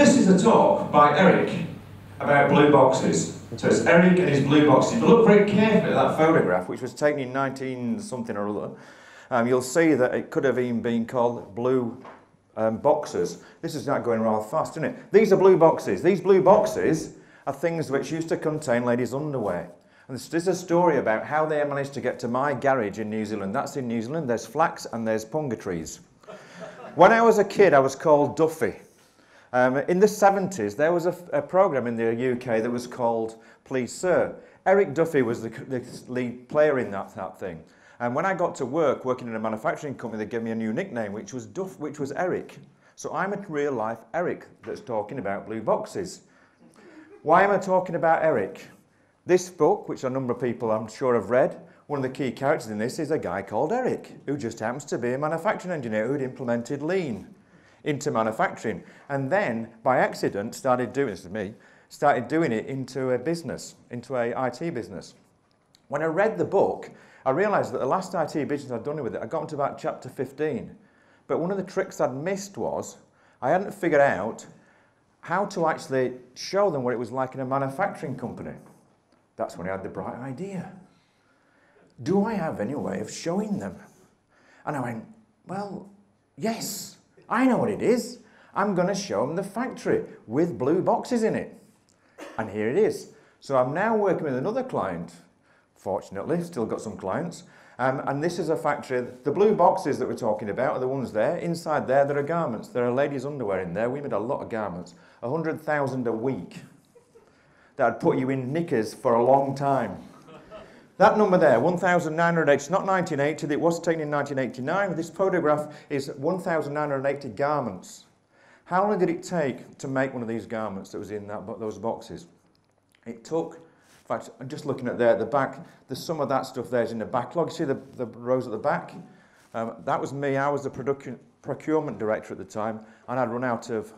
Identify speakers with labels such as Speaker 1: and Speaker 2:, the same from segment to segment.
Speaker 1: This is a talk by Eric about blue boxes. So it's Eric and his blue boxes. If you look very carefully at that photograph, which was taken in 19 something or other, you'll see that it could have even been called blue boxes. This is not going rather fast, isn't it? These are blue boxes. These blue boxes are things which used to contain ladies' underwear. And there's a story about how they managed to get to my garage in New Zealand. That's in New Zealand. There's flax and there's punga trees. When I was a kid, I was called Duffy. In the 70s, there was a programme in the UK that was called Please Sir. Eric Duffy was the lead player in that thing. And when I got to working in a manufacturing company, they gave me a new nickname, which was Duff, which was Eric. So I'm a real-life Eric that's talking about blue boxes. Why am I talking about Eric? This book, which a number of people I'm sure have read, one of the key characters in this is a guy called Eric, who just happens to be a manufacturing engineer who'd implemented lean into manufacturing, and then by accident started doing it into a business, into a IT business. When I read the book, I realised that the last IT business I'd done with it, I got into about chapter 15. But one of the tricks I'd missed was I hadn't figured out how to actually show them what it was like in a manufacturing company. That's when I had the bright idea. Do I have any way of showing them? And I went, well, yes. I know what it is. I'm going to show them the factory with blue boxes in it. And here it is. So I'm now working with another client, fortunately, still got some clients. And this is a factory. The blue boxes that we're talking about are the ones there. Inside there are garments. There are ladies' underwear in there. We made a lot of garments. 100,000 a week. That'd put you in knickers for a long time. That number there, 1,980, it's not 1980, it was taken in 1989. This photograph is 1,980 garments. How long did it take to make one of these garments that was in those boxes? It took, in fact, I'm just looking at there at the back, there's some of that stuff there's in the backlog. You see the rows at the back? That was me, I was the procurement director at the time, and I'd run out of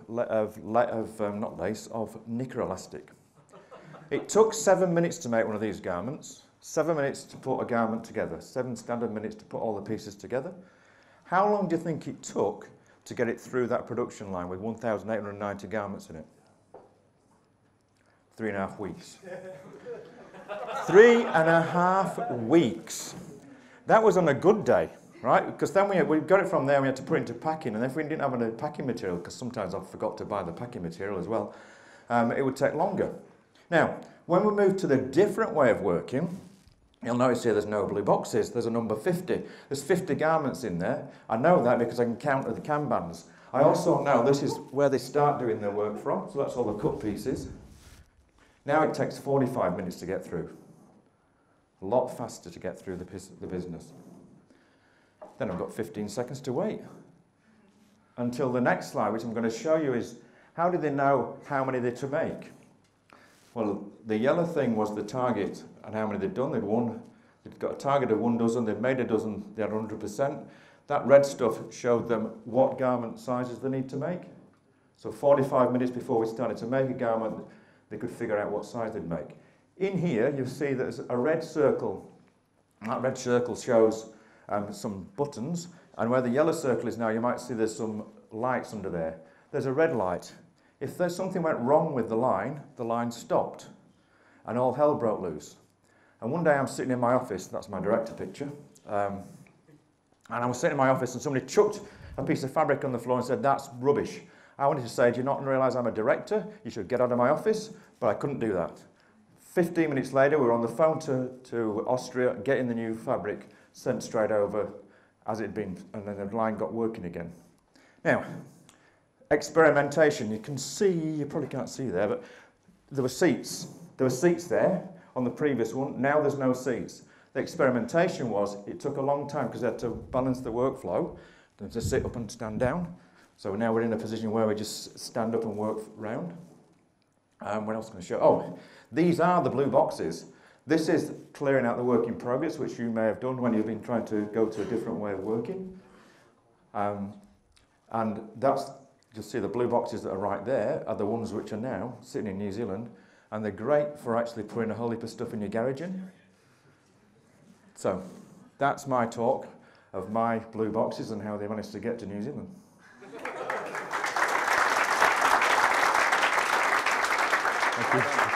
Speaker 1: knicker elastic. It took 7 minutes to make one of these garments. 7 minutes to put a garment together, 7 standard minutes to put all the pieces together. How long do you think it took to get it through that production line with 1,890 garments in it? 3.5 weeks. 3.5 weeks. That was on a good day, right? Because then we got it from there, we had to put it into packing, and if we didn't have any packing material, because sometimes I forgot to buy the packing material as well, it would take longer. Now, when we move to the different way of working, you'll notice here there's no blue boxes. There's a number 50. There's 50 garments in there. I know that because I can count the Kanbans. I also know this is where they start doing their work from, so that's all the cut pieces. Now it takes 45 minutes to get through. A lot faster to get through the business. Then I've got 15 seconds to wait. Until the next slide, which I'm going to show you, is how did they know how many they're to make? Well, the yellow thing was the target and how many they'd done. They'd got a target of 1 dozen, they'd made a dozen, they had 100%. That red stuff showed them what garment sizes they need to make. So 45 minutes before we started to make a garment, they could figure out what size they'd make. In here, you'll see there's a red circle. That red circle shows some buttons, and where the yellow circle is now, you might see there's some lights under there. There's a red light. If there's something went wrong with the line stopped, and all hell broke loose. And one day I'm sitting in my office, that's my director picture, and I was sitting in my office and somebody chucked a piece of fabric on the floor and said, that's rubbish. I wanted to say, do you not realise I'm a director? You should get out of my office, but I couldn't do that. 15 minutes later, we were on the phone to Austria, getting the new fabric sent straight over as it had been, and then the line got working again. Now, experimentation, you can see, you probably can't see there, but there were seats. There were seats there on the previous one. Now there's no seats. The experimentation was, it took a long time because they had to balance the workflow, to sit up and stand down. So now we're in a position where we just stand up and work round. What else can I show? Oh, these are the blue boxes. This is clearing out the work in progress, which you may have done when you've been trying to go to a different way of working. And that's, you'll see the blue boxes that are right there are the ones which are now sitting in New Zealand, and they're great for actually putting a whole heap of stuff in your garage in. So that's my talk of my blue boxes and how they managed to get to New Zealand.
Speaker 2: you.